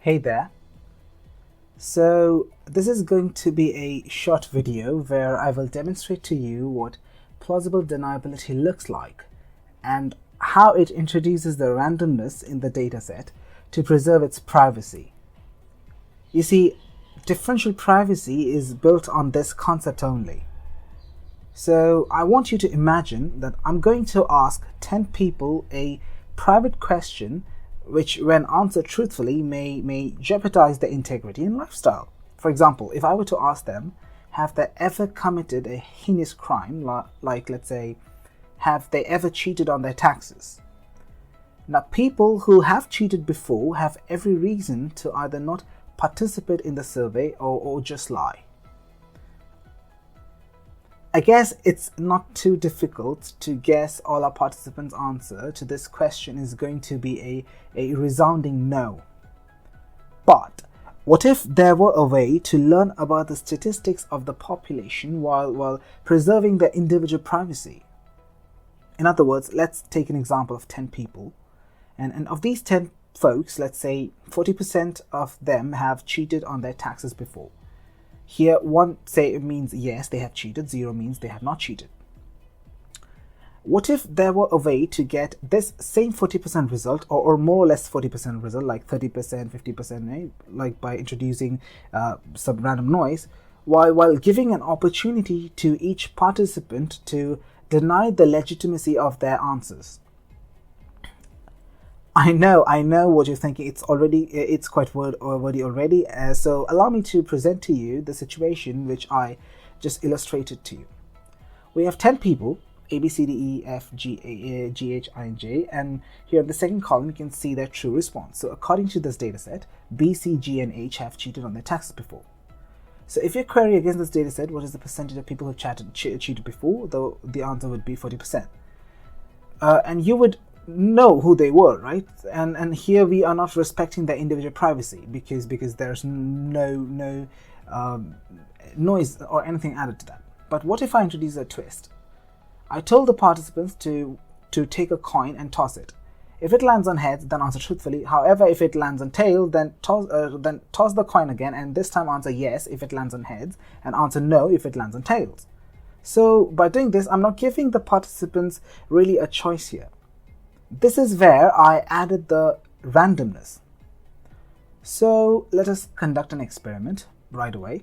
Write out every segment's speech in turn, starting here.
Hey there. So this is going to be a short video where I will demonstrate to you what plausible deniability looks like and how it introduces the randomness in the dataset to preserve its privacy. You see, differential privacy is built on this concept only. So I want you to imagine that I'm going to ask 10 people a private question which, when answered truthfully, may jeopardize their integrity and lifestyle. For example, if I were to ask them, have they ever committed a heinous crime, like let's say, have they ever cheated on their taxes? Now, people who have cheated before have every reason to either not participate in the survey or just lie. I guess it's not too difficult to guess all our participants' answer to this question is going to be a resounding no. But what if there were a way to learn about the statistics of the population while preserving their individual privacy? In other words, let's take an example of 10 people. And of these 10 folks, let's say 40% of them have cheated on their taxes before. Here, 1 say it means yes, they have cheated, 0 means they have not cheated. What if there were a way to get this same 40% result, or more or less 40% result, like 30%, 50%, like by introducing some random noise, while giving an opportunity to each participant to deny the legitimacy of their answers? I know what you're thinking. It's quite wordy already. So allow me to present to you the situation which I just illustrated to you. We have 10 people, A, B, C, D, E, F, G, H, I, and J, and here in the second column you can see their true response. So according to this dataset, B, C, G, and H have cheated on their taxes before. So if you query against this dataset, what is the percentage of people who cheated before? Though the answer would be 40%. And you would know who they were, right? And here we are not respecting their individual privacy because there's no noise or anything added to that. But what if I introduce a twist? I told the participants to take a coin and toss it. If it lands on heads, then answer truthfully. However, if it lands on tail, then toss the coin again, and this time answer yes if it lands on heads, and answer no if it lands on tails. So by doing this, I'm not giving the participants really a choice here. This is where I added the randomness. So let us conduct an experiment right away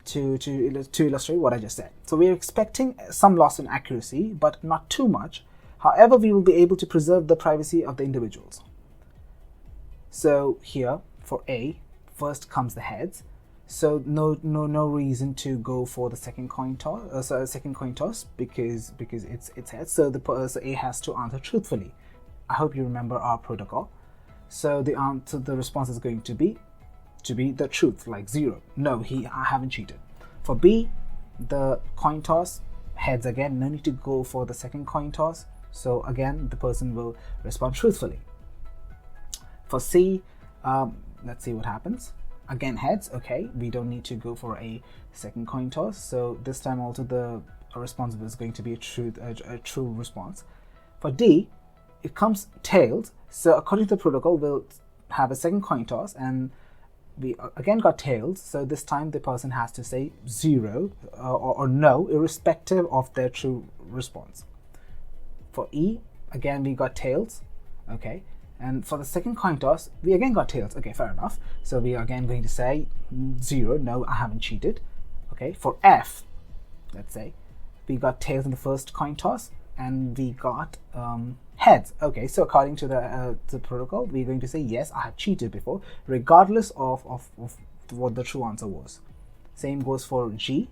to illustrate what I just said. So we are expecting some loss in accuracy, but not too much. However, we will be able to preserve the privacy of the individuals. So here for A, first comes the heads. So no reason to go for the second coin toss, because it's heads. So A has to answer truthfully. I hope you remember our protocol. So the response is going to be the truth, like 0. No, I haven't cheated. For B, the coin toss, heads again. No need to go for the second coin toss. So again, the person will respond truthfully. For C, let's see what happens. Again, heads. Okay, we don't need to go for a second coin toss. So this time also the response is going to be a true response. For D, it comes tails. So according to the protocol, we'll have a second coin toss, and we again got tails. So this time the person has to say 0 or no, irrespective of their true response. For E, again we got tails. Okay, and for the second coin toss, we again got tails. Okay, fair enough. So we are again going to say 0. No, I haven't cheated. Okay, for F, let's say we got tails in the first coin toss, and we got heads. Okay, so according to the protocol, we're going to say yes, I have cheated before, regardless of what the true answer was. Same goes for G,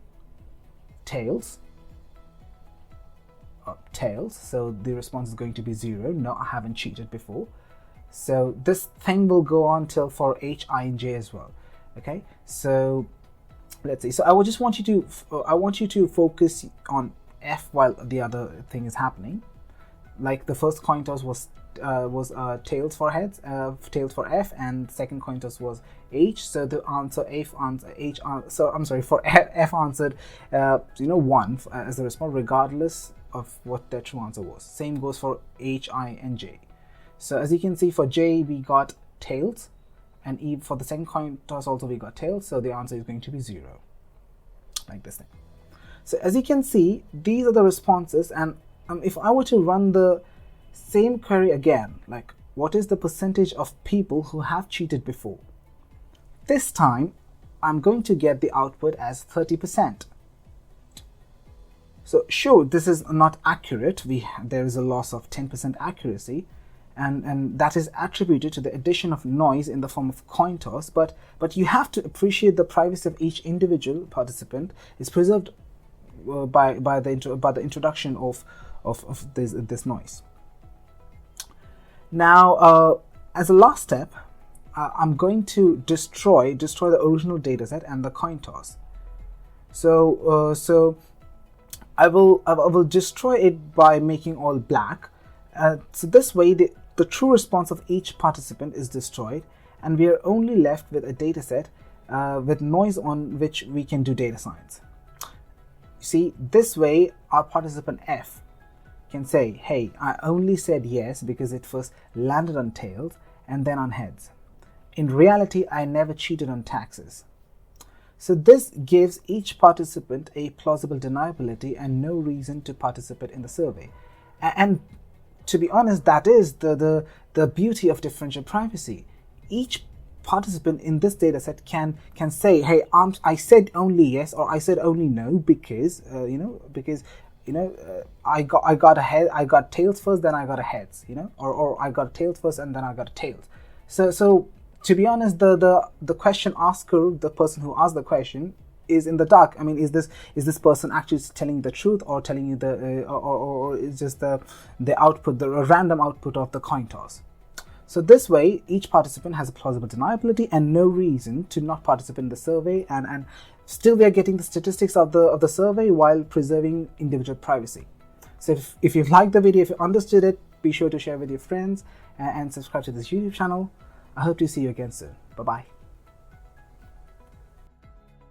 tails. So the response is going to be 0. No, I haven't cheated before. So this thing will go on till for H, I, and J as well. Okay, so let's see. So I would just want you to focus on F while the other thing is happening. Like the first coin toss was tails for heads, tails for F, and second coin toss was H. So the answer for F answered 1 as the response, regardless of what the true answer was. Same goes for H, I, and J. So as you can see, for J we got tails, and for the second coin toss also we got tails, so the answer is going to be 0, like this thing. So as you can see, these are the responses, and if I were to run the same query again, like what is the percentage of people who have cheated before, this time I'm going to get the output as 30%. So sure, this is not accurate. There is a loss of 10% accuracy, and that is attributed to the addition of noise in the form of coin toss, but you have to appreciate the privacy of each individual participant is preserved by the introduction of this noise. Now, as a last step, I'm going to destroy the original dataset and the coin toss. So I will destroy it by making all black. So this way, the true response of each participant is destroyed, and we are only left with a dataset with noise on which we can do data science. See, this way our participant F can say, hey, I only said yes because it first landed on tails and then on heads. In reality, I never cheated on taxes. So this gives each participant a plausible deniability and no reason to participate in the survey. And to be honest, that is the beauty of differential privacy. Each participant in this dataset can say, hey, I said only yes or I said only no because I got tails first, then I got a heads, or I got tails first and then I got a tails. So to be honest, the question asker, the person who asked the question, is in the dark. I mean, is this person actually telling the truth or telling you or is just the output, the random output of the coin toss? So this way, each participant has a plausible deniability and no reason to not participate in the survey, and still we are getting the statistics of the survey while preserving individual privacy. So if you've liked the video, if you understood it, be sure to share with your friends and subscribe to this YouTube channel. I hope to see you again soon. Bye-bye.